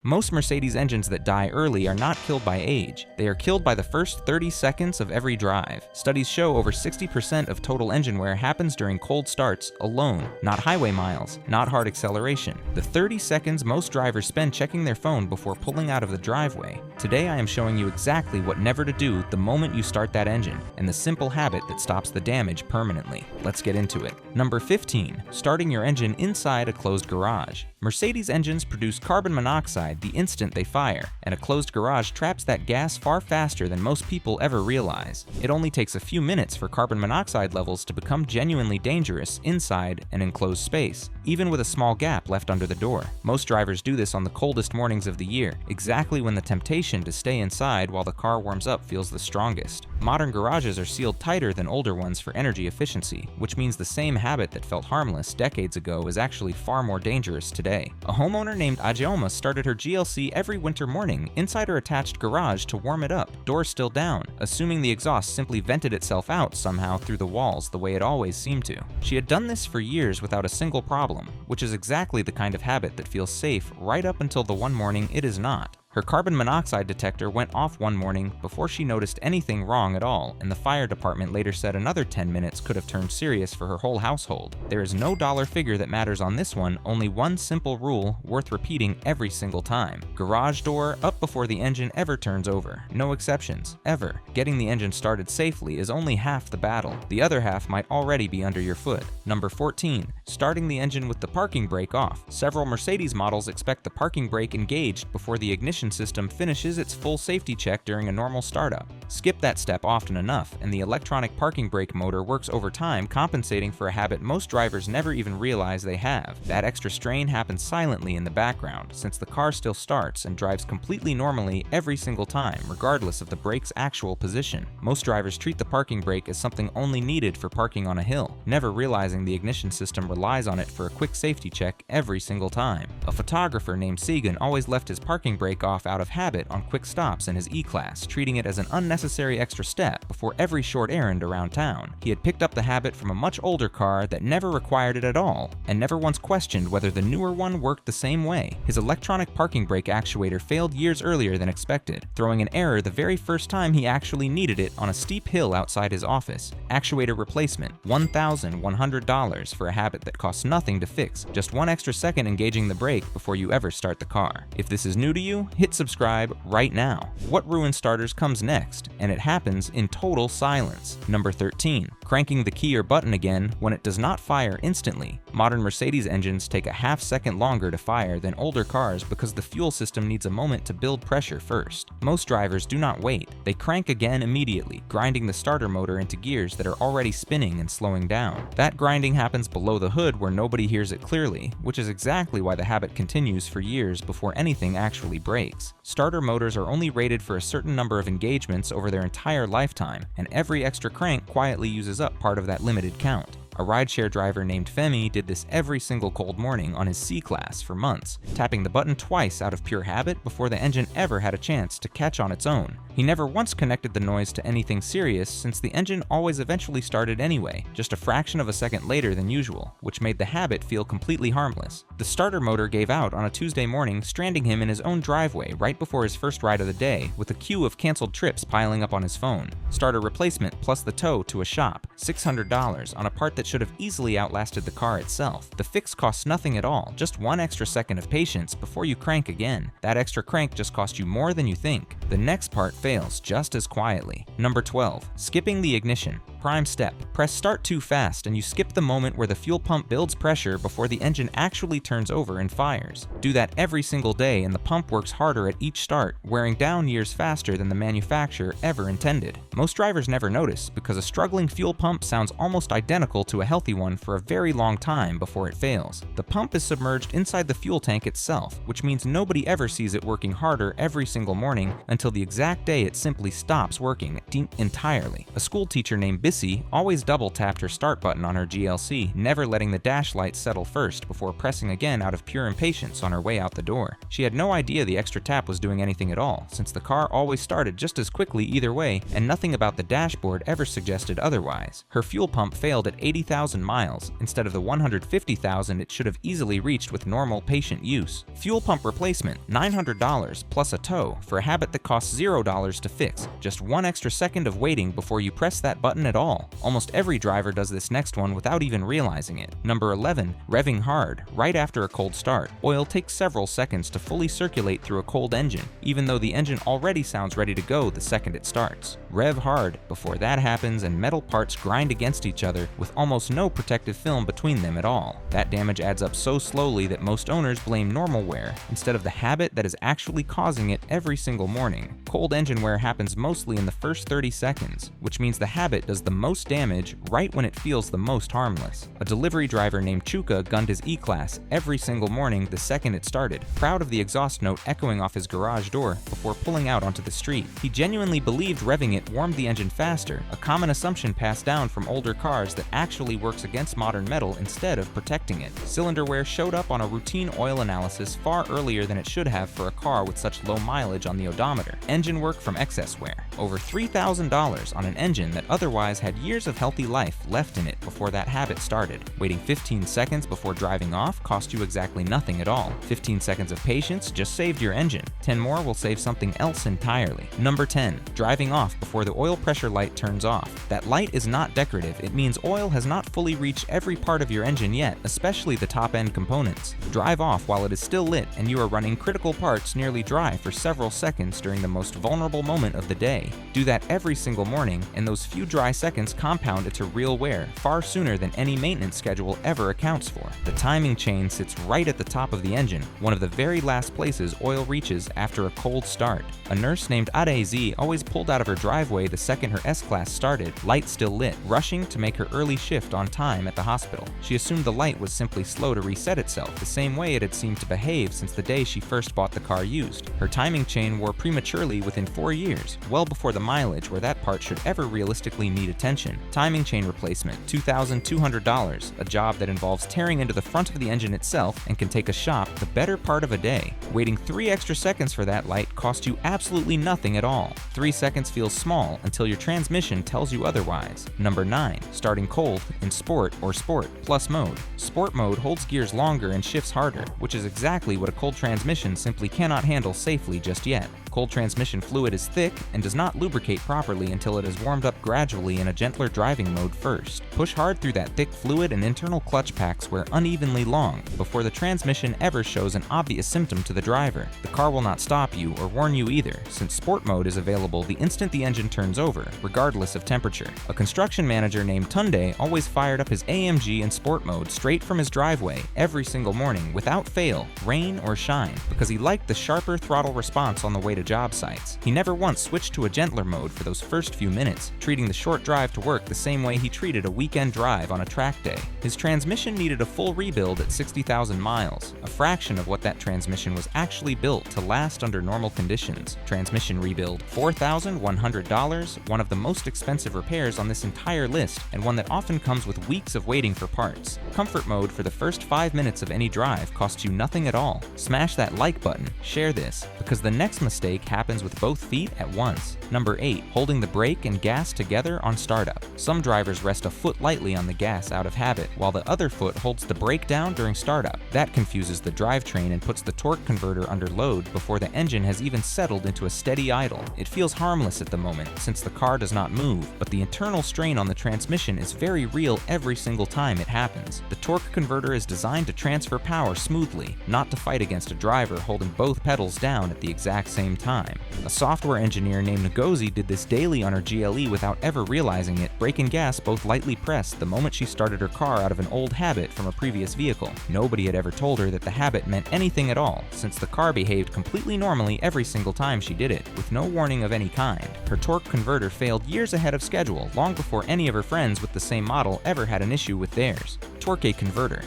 Most Mercedes engines that die early are not killed by age. They are killed by the first 30 seconds of every drive. Studies show over 60% of total engine wear happens during cold starts alone, not highway miles, not hard acceleration. The 30 seconds most drivers spend checking their phone before pulling out of the driveway. Today I am showing you exactly what never to do the moment you start that engine, and the simple habit that stops the damage permanently. Let's get into it. Number 15. Starting your engine inside a closed garage. Mercedes engines produce carbon monoxide the instant they fire, and a closed garage traps that gas far faster than most people ever realize. It only takes a few minutes for carbon monoxide levels to become genuinely dangerous inside an enclosed space, even with a small gap left under the door. Most drivers do this on the coldest mornings of the year, exactly when the temptation to stay inside while the car warms up feels the strongest. Modern garages are sealed tighter than older ones for energy efficiency, which means the same habit that felt harmless decades ago is actually far more dangerous today. A homeowner named Ajeoma started her GLC every winter morning inside her attached garage to warm it up, doors still down, assuming the exhaust simply vented itself out somehow through the walls the way it always seemed to. She had done this for years without a single problem, which is exactly the kind of habit that feels safe right up until the one morning it is not. Her carbon monoxide detector went off one morning before she noticed anything wrong at all, and the fire department later said another 10 minutes could have turned serious for her whole household. There is no dollar figure that matters on this one, only one simple rule worth repeating every single time. Garage door up before the engine ever turns over. No exceptions, ever. Getting the engine started safely is only half the battle. The other half might already be under your foot. Number 14. Starting the engine with the parking brake off. Several Mercedes models expect the parking brake engaged before the ignition system finishes its full safety check during a normal startup. Skip that step often enough, and the electronic parking brake motor works over time, compensating for a habit most drivers never even realize they have. That extra strain happens silently in the background, since the car still starts and drives completely normally every single time, regardless of the brake's actual position. Most drivers treat the parking brake as something only needed for parking on a hill, never realizing the ignition system relies on it for a quick safety check every single time. A photographer named Sagan always left his parking brake off out of habit on quick stops in his E-Class, treating it as an unnecessary extra step before every short errand around town. He had picked up the habit from a much older car that never required it at all, and never once questioned whether the newer one worked the same way. His electronic parking brake actuator failed years earlier than expected, throwing an error the very first time he actually needed it on a steep hill outside his office. Actuator replacement, $1,100 for a habit that costs nothing to fix, just one extra second engaging the brake before you ever start the car. If this is new to you, hit subscribe right now. What ruins starters comes next, and it happens in total silence. Number 13. Cranking the key or button again when it does not fire instantly. Modern Mercedes engines take a half second longer to fire than older cars because the fuel system needs a moment to build pressure first. Most drivers do not wait. They crank again immediately, grinding the starter motor into gears that are already spinning and slowing down. That grinding happens below the hood where nobody hears it clearly, which is exactly why the habit continues for years before anything actually breaks. Starter motors are only rated for a certain number of engagements over their entire lifetime, and every extra crank quietly uses up part of that limited count. A rideshare driver named Femi did this every single cold morning on his C-Class for months, tapping the button twice out of pure habit before the engine ever had a chance to catch on its own. He never once connected the noise to anything serious since the engine always eventually started anyway, just a fraction of a second later than usual, which made the habit feel completely harmless. The starter motor gave out on a Tuesday morning, stranding him in his own driveway right before his first ride of the day, with a queue of canceled trips piling up on his phone. Starter replacement plus the tow to a shop, $600 on a part that should have easily outlasted the car itself. The fix costs nothing at all, just one extra second of patience before you crank again. That extra crank just cost you more than you think. The next part fails just as quietly. Number 12. Skipping the ignition. Prime step. Press start too fast and you skip the moment where the fuel pump builds pressure before the engine actually turns over and fires. Do that every single day and the pump works harder at each start, wearing down years faster than the manufacturer ever intended. Most drivers never notice because a struggling fuel pump sounds almost identical to a healthy one for a very long time before it fails. The pump is submerged inside the fuel tank itself, which means nobody ever sees it working harder every single morning until the exact day it simply stops working entirely. A school teacher named Missy always double-tapped her start button on her GLC, never letting the dash light settle first before pressing again out of pure impatience on her way out the door. She had no idea the extra tap was doing anything at all, since the car always started just as quickly either way, and nothing about the dashboard ever suggested otherwise. Her fuel pump failed at 80,000 miles, instead of the 150,000 it should have easily reached with normal patient use. Fuel pump replacement, $900 plus a tow for a habit that costs $0 to fix. Just one extra second of waiting before you press that button at all. Almost every driver does this next one without even realizing it. Number 11, revving hard, right after a cold start. Oil takes several seconds to fully circulate through a cold engine, even though the engine already sounds ready to go the second it starts. Rev hard before that happens and metal parts grind against each other with almost no protective film between them at all. That damage adds up so slowly that most owners blame normal wear instead of the habit that is actually causing it every single morning. Cold engine wear happens mostly in the first 30 seconds, which means the habit does the most damage right when it feels the most harmless. A delivery driver named Chuka gunned his E-Class every single morning the second it started, proud of the exhaust note echoing off his garage door before pulling out onto the street. He genuinely believed revving it warmed the engine faster, a common assumption passed down from older cars that actually works against modern metal instead of protecting it. Cylinder wear showed up on a routine oil analysis far earlier than it should have for a car with such low mileage on the odometer. Engine work from excess wear. Over $3,000 on an engine that otherwise had years of healthy life left in it before that habit started. Waiting 15 seconds before driving off cost you exactly nothing at all. 15 seconds of patience just saved your engine. 10 more will save something else entirely. Number 10, driving off before the oil pressure light turns off. That light is not decorative. It means oil has not fully reached every part of your engine yet, especially the top-end components. Drive off while it is still lit and you are running critical parts nearly dry for several seconds during the most vulnerable moment of the day. Do that every single morning, and those few dry seconds compound into real wear far sooner than any maintenance schedule ever accounts for. The timing chain sits right at the top of the engine, one of the very last places oil reaches after a cold start. A nurse named Adezi always pulled out of her driveway the second her S-Class started, light still lit, rushing to make her early shift on time at the hospital. She assumed the light was simply slow to reset itself, the same way it had seemed to behave since the day she first bought the car used. Her timing chain wore prematurely within 4 years, well before the mileage where that part should ever realistically need attention. Timing chain replacement, $2,200, a job that involves tearing into the front of the engine itself and can take a shop the better part of a day. Waiting 3 extra seconds for that light cost you absolutely nothing at all. 3 seconds feels small until your transmission tells you otherwise. Number 9, starting cold in Sport or Sport Plus mode. Sport mode holds gears longer and shifts harder, which is exactly what a cold transmission simply cannot handle safely just yet. Cold transmission fluid is thick and does not lubricate properly until it is warmed up gradually in a gentler driving mode first. Push hard through that thick fluid and internal clutch packs wear unevenly long before the transmission ever shows an obvious symptom to the driver. The car will not stop you or warn you either, since Sport mode is available the instant the engine turns over, regardless of temperature. A construction manager named Tunde always fired up his AMG in Sport mode straight from his driveway every single morning without fail, rain or shine, because he liked the sharper throttle response on the way to job sites. He never once switched to a gentler mode for those first few minutes, treating the short drive to work the same way he treated a weekend drive on a track day. His transmission needed a full rebuild at 60,000 miles, a fraction of what that transmission was actually built to last under normal conditions. Transmission rebuild, $4,100, one of the most expensive repairs on this entire list, and one that often comes with weeks of waiting for parts. Comfort mode for the first 5 minutes of any drive costs you nothing at all. Smash that like button, share this, because the next mistake happens with both feet at once. Number 8, holding the brake and gas together on startup. Some drivers rest a foot lightly on the gas out of habit, while the other foot holds the brake down during startup. That confuses the drivetrain and puts the torque converter under load before the engine has even settled into a steady idle. It feels harmless at the moment, since the car does not move, but the internal strain on the transmission is very real every single time it happens. The torque converter is designed to transfer power smoothly, not to fight against a driver holding both pedals down at the exact same time. A software engineer named Ngozi did this daily on her GLE without ever realizing it, brake and gas both lightly pressed the moment she started her car out of an old habit from a previous vehicle. Nobody had ever told her that the habit meant anything at all, since the car behaved completely normally every single time she did it, with no warning of any kind. Her torque converter failed years ahead of schedule, long before any of her friends with the same model ever had an issue with theirs. Torque converter.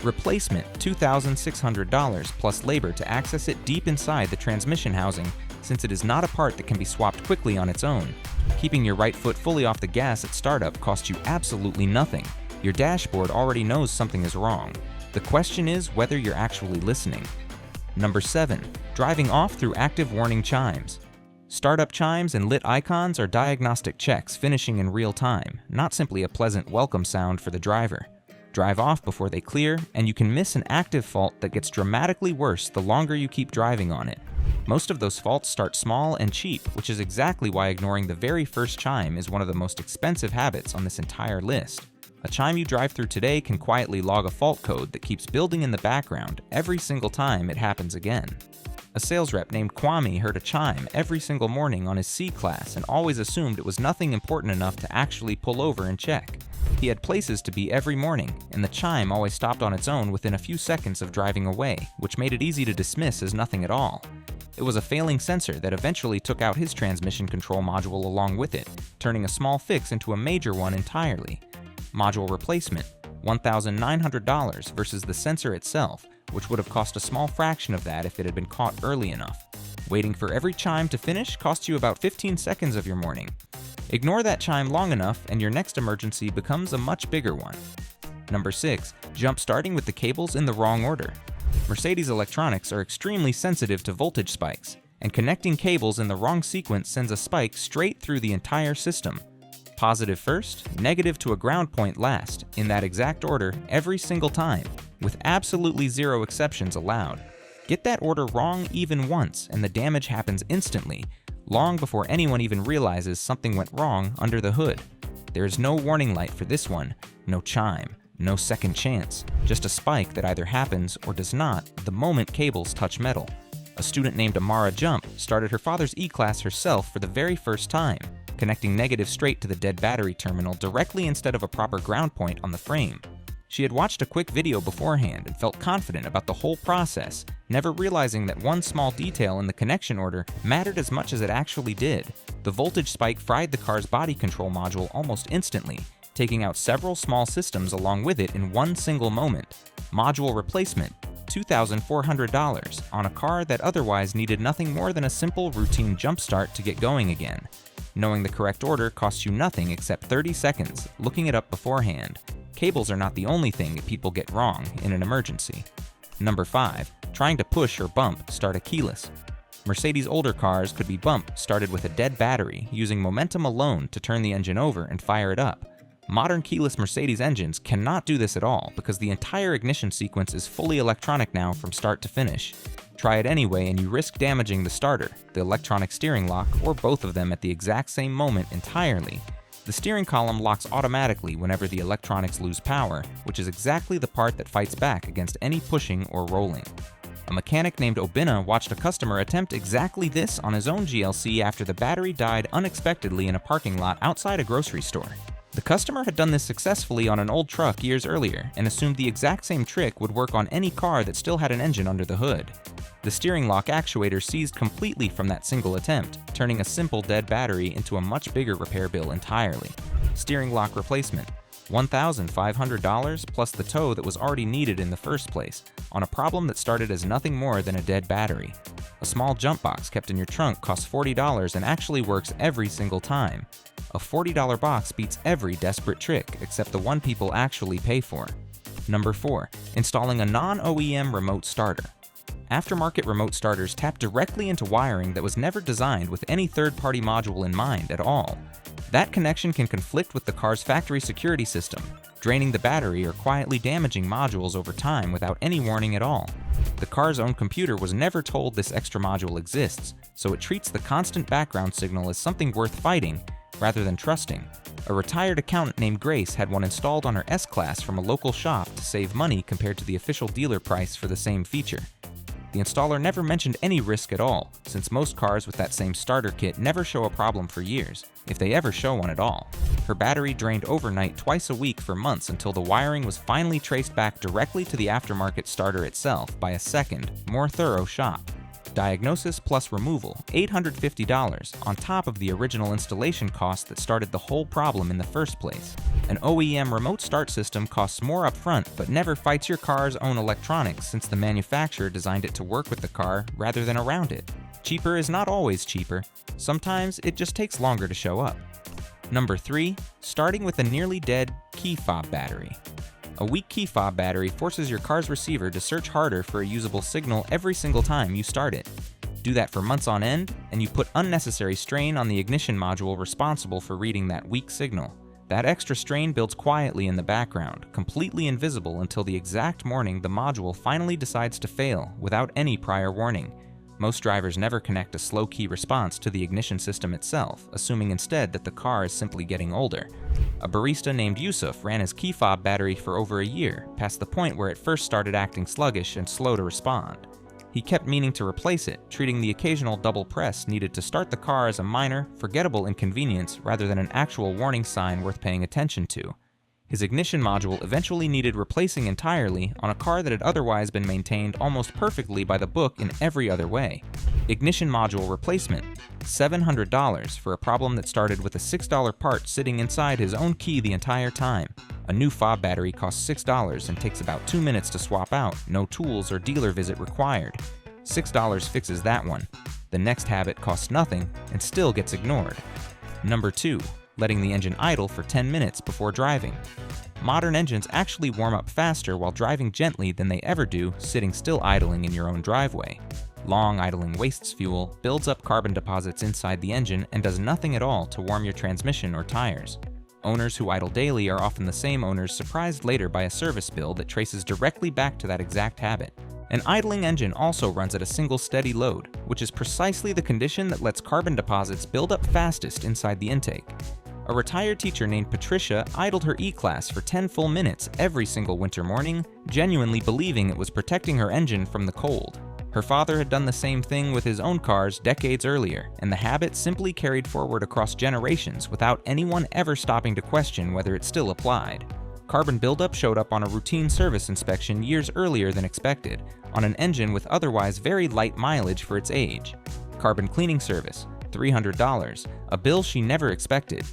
Replacement, $2,600 plus labor to access it deep inside the transmission housing since it is not a part that can be swapped quickly on its own. Keeping your right foot fully off the gas at startup costs you absolutely nothing. Your dashboard already knows something is wrong. The question is whether you're actually listening. Number 7. Driving off through active warning chimes. Startup chimes and lit icons are diagnostic checks finishing in real time, not simply a pleasant welcome sound for the driver. Drive off before they clear, and you can miss an active fault that gets dramatically worse the longer you keep driving on it. Most of those faults start small and cheap, which is exactly why ignoring the very first chime is one of the most expensive habits on this entire list. A chime you drive through today can quietly log a fault code that keeps building in the background every single time it happens again. A sales rep named Kwame heard a chime every single morning on his C-Class and always assumed it was nothing important enough to actually pull over and check. He had places to be every morning, and the chime always stopped on its own within a few seconds of driving away, which made it easy to dismiss as nothing at all. It was a failing sensor that eventually took out his transmission control module along with it, turning a small fix into a major one entirely. Module replacement, $1,900 versus the sensor itself, which would have cost a small fraction of that if it had been caught early enough. Waiting for every chime to finish costs you about 15 seconds of your morning. Ignore that chime long enough and your next emergency becomes a much bigger one. Number 6. Jump starting with the cables in the wrong order. Mercedes electronics are extremely sensitive to voltage spikes, and connecting cables in the wrong sequence sends a spike straight through the entire system. Positive first, negative to a ground point last, in that exact order every single time, with absolutely zero exceptions allowed. Get that order wrong even once and the damage happens instantly, long before anyone even realizes something went wrong under the hood. There is no warning light for this one, no chime, no second chance, just a spike that either happens or does not the moment cables touch metal. A student named Amara Jump started her father's E-Class herself for the very first time, connecting negative straight to the dead battery terminal directly instead of a proper ground point on the frame. She had watched a quick video beforehand and felt confident about the whole process, never realizing that one small detail in the connection order mattered as much as it actually did. The voltage spike fried the car's body control module almost instantly, taking out several small systems along with it in one single moment. Module replacement, $2,400 on a car that otherwise needed nothing more than a simple routine jump start to get going again. Knowing the correct order costs you nothing except 30 seconds, looking it up beforehand. Cables are not the only thing that people get wrong in an emergency. Number 5. Trying to push or bump start a keyless. Mercedes' older cars could be bump started with a dead battery, using momentum alone to turn the engine over and fire it up. Modern keyless Mercedes engines cannot do this at all because the entire ignition sequence is fully electronic now from start to finish. Try it anyway and you risk damaging the starter, the electronic steering lock, or both of them at the exact same moment entirely. The steering column locks automatically whenever the electronics lose power, which is exactly the part that fights back against any pushing or rolling. A mechanic named Obina watched a customer attempt exactly this on his own GLC after the battery died unexpectedly in a parking lot outside a grocery store. The customer had done this successfully on an old truck years earlier and assumed the exact same trick would work on any car that still had an engine under the hood. The steering lock actuator seized completely from that single attempt, turning a simple dead battery into a much bigger repair bill entirely. Steering lock replacement, $1,500 plus the tow that was already needed in the first place, on a problem that started as nothing more than a dead battery. A small jump box kept in your trunk costs $40 and actually works every single time. A $40 box beats every desperate trick except the one people actually pay for. Number 4. Installing a non-OEM remote starter. Aftermarket remote starters tap directly into wiring that was never designed with any third-party module in mind at all. That connection can conflict with the car's factory security system, draining the battery or quietly damaging modules over time without any warning at all. The car's own computer was never told this extra module exists, so it treats the constant background signal as something worth fighting rather than trusting. A retired accountant named Grace had one installed on her S-Class from a local shop to save money compared to the official dealer price for the same feature. The installer never mentioned any risk at all, since most cars with that same starter kit never show a problem for years, if they ever show one at all. Her battery drained overnight twice a week for months until the wiring was finally traced back directly to the aftermarket starter itself by a second, more thorough shop. Diagnosis plus removal, $850, on top of the original installation cost that started the whole problem in the first place. An OEM remote start system costs more upfront but never fights your car's own electronics since the manufacturer designed it to work with the car rather than around it. Cheaper is not always cheaper. Sometimes it just takes longer to show up. Number 3. Starting with a nearly dead key fob battery. A weak key fob battery forces your car's receiver to search harder for a usable signal every single time you start it. Do that for months on end, and you put unnecessary strain on the ignition module responsible for reading that weak signal. That extra strain builds quietly in the background, completely invisible until the exact morning the module finally decides to fail without any prior warning. Most drivers never connect a slow key response to the ignition system itself, assuming instead that the car is simply getting older. A barista named Yusuf ran his key fob battery for over a year, past the point where it first started acting sluggish and slow to respond. He kept meaning to replace it, treating the occasional double press needed to start the car as a minor, forgettable inconvenience rather than an actual warning sign worth paying attention to. His ignition module eventually needed replacing entirely on a car that had otherwise been maintained almost perfectly by the book in every other way. Ignition module replacement, $700 for a problem that started with a $6 part sitting inside his own key the entire time. A new fob battery costs $6 and takes about 2 minutes to swap out, no tools or dealer visit required. $6 fixes that one. The next habit costs nothing and still gets ignored. Number 2. Letting the engine idle for 10 minutes before driving. Modern engines actually warm up faster while driving gently than they ever do sitting still idling in your own driveway. Long idling wastes fuel, builds up carbon deposits inside the engine, and does nothing at all to warm your transmission or tires. Owners who idle daily are often the same owners surprised later by a service bill that traces directly back to that exact habit. An idling engine also runs at a single steady load, which is precisely the condition that lets carbon deposits build up fastest inside the intake. A retired teacher named Patricia idled her E-Class for 10 full minutes every single winter morning, genuinely believing it was protecting her engine from the cold. Her father had done the same thing with his own cars decades earlier, and the habit simply carried forward across generations without anyone ever stopping to question whether it still applied. Carbon buildup showed up on a routine service inspection years earlier than expected, on an engine with otherwise very light mileage for its age. Carbon cleaning service, $300, a bill she never expected.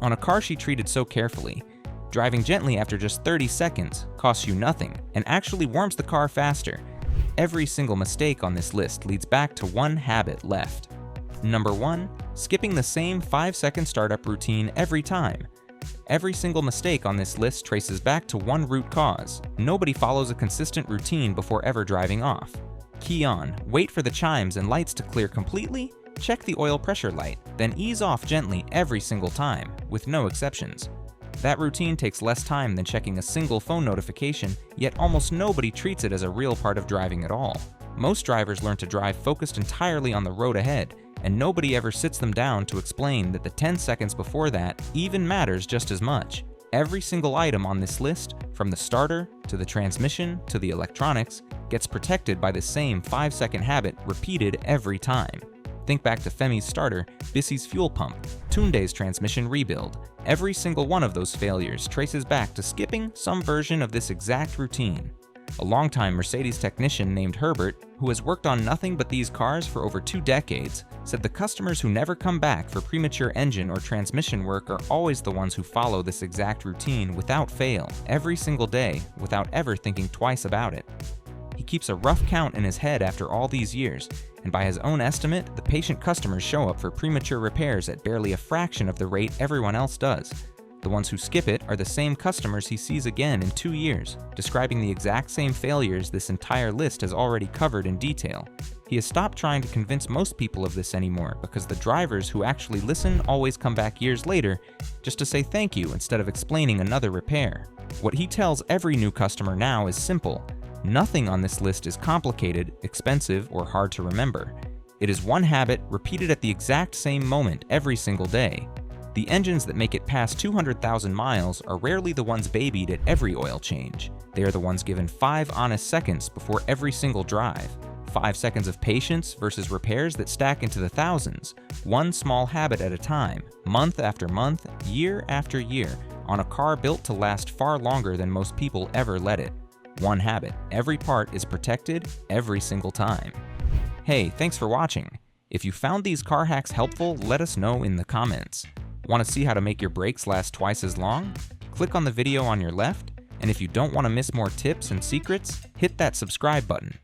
On a car she treated so carefully, driving gently after just 30 seconds costs you nothing and actually warms the car faster. Every single mistake on this list leads back to one habit left. Number 1. Skipping the same 5-second startup routine every time. Every single mistake on this list traces back to one root cause. Nobody follows a consistent routine before ever driving off. Key on, wait for the chimes and lights to clear completely, check the oil pressure light, then ease off gently every single time, with no exceptions. That routine takes less time than checking a single phone notification, yet almost nobody treats it as a real part of driving at all. Most drivers learn to drive focused entirely on the road ahead, and nobody ever sits them down to explain that the 10 seconds before that even matters just as much. Every single item on this list, from the starter to the transmission to the electronics, gets protected by the same 5-second habit repeated every time. Think back to Femi's starter, Bissie's fuel pump, Tunde's transmission rebuild. Every single one of those failures traces back to skipping some version of this exact routine. A longtime Mercedes technician named Herbert, who has worked on nothing but these cars for over 2 decades, said the customers who never come back for premature engine or transmission work are always the ones who follow this exact routine without fail, every single day, without ever thinking twice about it. He keeps a rough count in his head after all these years, and by his own estimate, the patient customers show up for premature repairs at barely a fraction of the rate everyone else does. The ones who skip it are the same customers he sees again in 2 years, describing the exact same failures this entire list has already covered in detail. He has stopped trying to convince most people of this anymore because the drivers who actually listen always come back years later just to say thank you instead of explaining another repair. What he tells every new customer now is simple. Nothing on this list is complicated, expensive, or hard to remember. It is one habit repeated at the exact same moment every single day. The engines that make it past 200,000 miles are rarely the ones babied at every oil change. They are the ones given 5 honest seconds before every single drive. 5 seconds of patience versus repairs that stack into the thousands, one small habit at a time, month after month, year after year, on a car built to last far longer than most people ever let it. One habit, every part is protected every single time. Hey, thanks for watching. If you found these car hacks helpful, let us know in the comments. Want to see how to make your brakes last twice as long? Click on the video on your left, and if you don't want to miss more tips and secrets, hit that subscribe button.